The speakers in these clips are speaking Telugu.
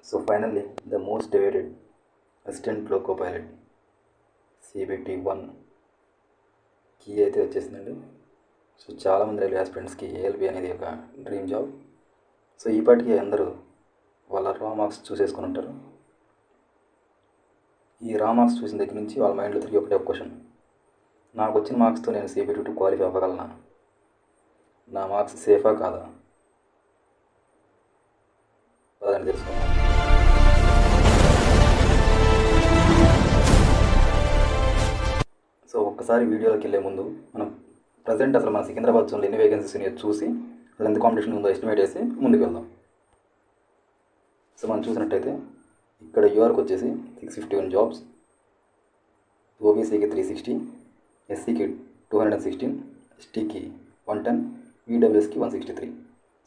So finally, the most awaited assistant flow copilot CBT-1 కీ అయితే వచ్చేసిందండి. సో చాలామంది రైల్వే ఆస్పిరెంట్స్కి ALP అనేది ఒక డ్రీమ్ జాబ్. సో ఈ పాటికి అందరూ వాళ్ళ రా మార్క్స్ చూసేసుకొని ఉంటారు. ఈ రా మార్క్స్ చూసిన దగ్గర నుంచి వాళ్ళ మైండ్లో తిరిగి ఒకటే క్వశ్చన్, నాకు వచ్చిన మార్క్స్తో నేను CBT-2 క్వాలిఫై అవ్వగలనా, నా మార్క్స్ సేఫా కాదా, అదని తెలుసుకున్నాను. సో ఒక్కసారి వీడియోలోకి వెళ్ళే ముందు మనం ప్రజెంట్ అసలు మన సికింద్రాబాద్ జోన్లో ఎన్ని వేకెన్సీస్ ఉన్నాయో చూసి అసలు ఎంత కాంపిటీషన్ ఉందో ఎస్టిమేట్ చేసి ముందుకు వెళ్దాం. సో మనం చూసినట్టయితే ఇక్కడ యూఆర్కి వచ్చేసి 651 జాబ్స్, ఓబీసీకి 360, ఎస్సీకి 216, ఎస్టీకి 110, ఈడబ్ల్యూఎస్కి 163.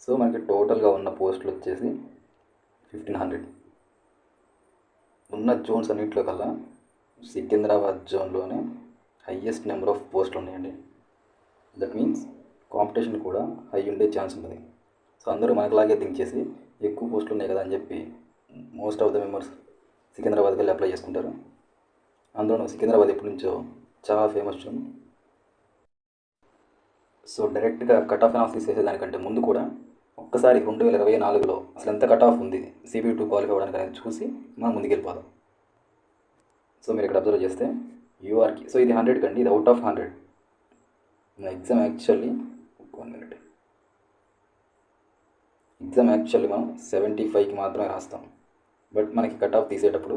సో మనకి టోటల్గా ఉన్న పోస్టులు వచ్చేసి 1500. ఉన్న జోన్స్ అన్నింటిలో కల్లా సికింద్రాబాద్ జోన్లోనే హయ్యెస్ట్ నెంబర్ ఆఫ్ పోస్టులు ఉన్నాయండి. దట్ మీన్స్ కాంపిటీషన్ కూడా హై ఉండే ఛాన్స్ ఉంటుంది. సో అందరూ మనకులాగే థింక్ చేసి ఎక్కువ పోస్టులు ఉన్నాయి కదా అని చెప్పి మోస్ట్ ఆఫ్ ద మెంబర్స్ సికింద్రాబాద్కి వెళ్ళి అప్లై చేసుకుంటారు. అందులో సికింద్రాబాద్ ఎప్పటి నుంచో చాలా ఫేమస్ జోన్. సో డైరెక్ట్గా కట్ ఆఫ్ అనాలిసిస్ చేసేదానికంటే ముందు కూడా ఒక్కసారి 2024లో అసలు ఎంత కట్ ఆఫ్ ఉంది CBT-2 క్వాలిఫై అవ్వడానికి అనేది చూసి మనం ముందుకు వెళ్ళిపోదాం. సో మీరు ఇక్కడ అబ్జర్వ్ చేస్తే యూఆర్కి, సో ఇది 100 కండి, ఇది అవుట్ ఆఫ్ 100. మన ఎగ్జామ్ యాక్చువల్లీ మనం 75కి మాత్రమే రాస్తాం. బట్ మనకి కట్ ఆఫ్ తీసేటప్పుడు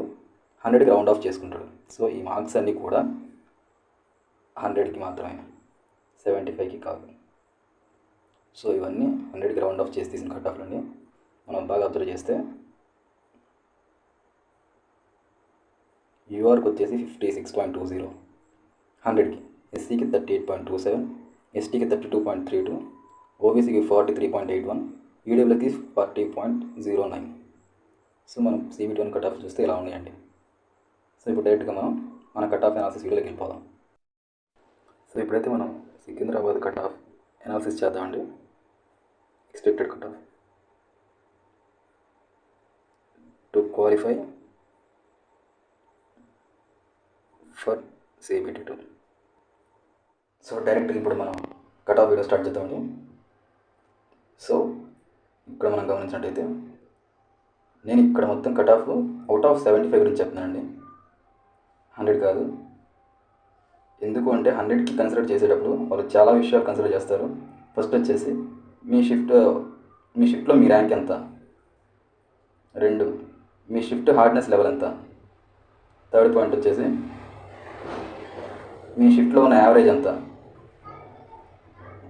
100కి రౌండ్ ఆఫ్ చేసుకుంటాడు. సో ఈ మార్క్స్ అన్నీ కూడా 100కి మాత్రమే, 75కి కాదు. సో ఇవన్నీ 100కి రౌండ్ ఆఫ్ చేసి తీసిన కట్ ఆఫ్లన్నీ మనం బాగా అబ్జర్వ్ చేస్తే యూఆర్కి వచ్చేసి 56.20 100కి, ఎస్సీకి 38.27, ఎస్టీకి 32.32, ఓబీసీకి 43.81, ఈడబ్ల్యూకి 40.09. సో మనం CBT-1 కట్ ఆఫ్ చూస్తే ఇలా ఉన్నాయండి. సో ఇప్పుడు డైరెక్ట్గా మనం మన కట్ ఆఫ్ అనాలిసిస్ వీడియోకి వెళ్ళిపోదాం. సో ఇప్పుడైతే మనం సికింద్రాబాద్ కట్ ఆఫ్ అనాలిసిస్ చేద్దామండి. Expected cut off to qualify for CBT-2. So డైరెక్ట్గా ఇప్పుడు మనం కట్ ఆఫ్ వీడియో స్టార్ట్ చేద్దామండి. సో ఇక్కడ మనం గమనించినట్టయితే నేను ఇక్కడ మొత్తం కట్ ఆఫ్ అవుట్ ఆఫ్ 75 గురించి చెప్తున్నానండి, 100 కాదు. ఎందుకు అంటే 100కి కన్సిడర్ చేసేటప్పుడు వాళ్ళు చాలా విషయాలు కన్సిడర్ చేస్తారు. ఫస్ట్ వచ్చేసి మీ షిఫ్ట్లో మీ ర్యాంక్ ఎంత, 2 మీ షిఫ్ట్ హార్డ్నెస్ లెవెల్ ఎంత, థర్డ్ పాయింట్ వచ్చేసి మీ షిఫ్ట్లో ఉన్న యావరేజ్ ఎంత,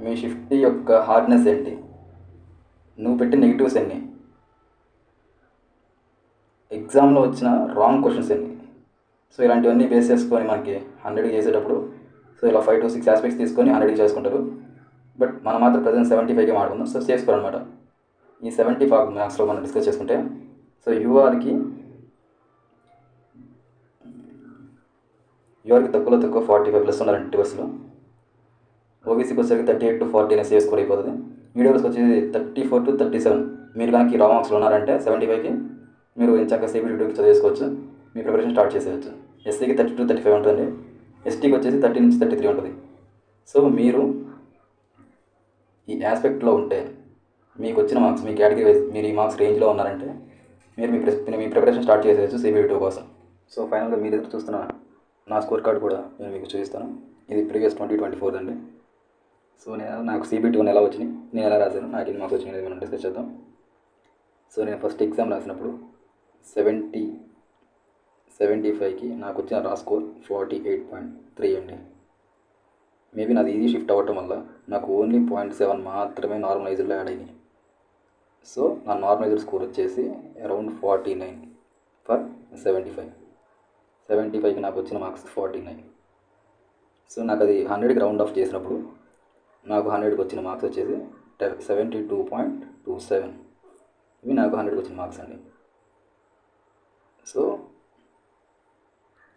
మీ షిఫ్ట్ యొక్క హార్డ్నెస్ ఏంటి, నువ్వు పెట్టిన నెగిటివ్స్ ఎన్ని, ఎగ్జామ్లో వచ్చిన రాంగ్ క్వశ్చన్స్ ఎన్ని. సో ఇలాంటివన్నీ బేస్ చేసుకొని మనకి 100కి చేసేటప్పుడు సో ఇలా 5 to 6 ఆస్పెక్ట్స్ తీసుకొని 100కి చేసుకుంటారు. బట్ మనం మాత్రం ప్రజెంట్ 75కి మాట్లాడుకుందాం. సో చేసుకోవాలన్నమాట. ఈ 75 మ్యాథ్స్లో మనం డిస్కస్ చేసుకుంటే సో యూఆర్కి తక్కువ 45+ ఉన్నారండి 20బస్లో. ఓబీసీకి వచ్చేసరికి 38 to 40 అనేసి స్కోర్ అయిపోతుంది. ఈడబ్ల్యూఎస్కి వచ్చేసి 34 to 37. మీరు కానీ రా మార్క్స్లో ఉన్నారంటే 75కి మీరు ఇంచాక CBT-2కి చదివేసుకోవచ్చు, మీ ప్రిపరేషన్ స్టార్ట్ చేసేయచ్చు. ఎస్సీకి 30 to 35 ఉంటుంది, ఎస్టీకి వచ్చేసి 30 నుంచి 33 ఉంటుంది. సో మీరు ఈ ఆస్పెక్ట్లో ఉంటే మీకు వచ్చిన మార్క్స్ మీ కేటగిరీ వైజ్ మీరు ఈ మార్క్స్ రేంజ్లో ఉన్నారంటే మీరు మీ ప్రిపరేషన్ స్టార్ట్ చేసేయచ్చు CBT-2 కోసం. సో ఫైనల్గా మీరు ఎదురు చూస్తున్న నా స్కోర్ కార్డ్ కూడా నేను మీకు చూపిస్తాను. ఇది ప్రీవియస్ 2024 అండి. సో నాకు CBT-1 ఎలా వచ్చినాయి, నేను ఎలా రాశాను, నాకు ఎన్ని మార్క్స్ వచ్చినాయి మనం డిస్కస్ చేద్దాం. సో నేను ఫస్ట్ ఎగ్జామ్ రాసినప్పుడు 75కి నాకు వచ్చిన రా స్కోర్ 48.3 అండి. మేబీ నాది ఈజీ షిఫ్ట్ అవ్వటం వల్ల నాకు ఓన్లీ 0.7 మాత్రమే నార్మలైజ్డ్లో యాడ్ అయినాయి. సో నా నార్మలైజ్డ్ స్కోర్ వచ్చేసి అరౌండ్ 49 ఫర్ 75కి నాకు వచ్చిన మార్క్స్ 49. సో నాకు అది 100కి రౌండ్ ఆఫ్ చేసినప్పుడు నాకు 100కి వచ్చిన మార్క్స్ వచ్చేసి 72.27. ఇవి నాకు 100కి వచ్చిన మార్క్స్ అండి. సో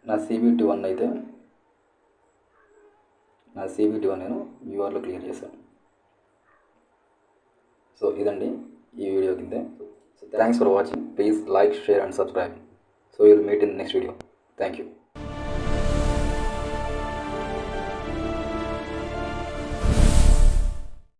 నా CBT-1 నేను యూఆర్లో క్లియర్ చేశాను. సో ఇదండి ఈ వీడియో కింద. So thanks for watching. Please like, share and subscribe. So we'll meet in the next video. Thank you.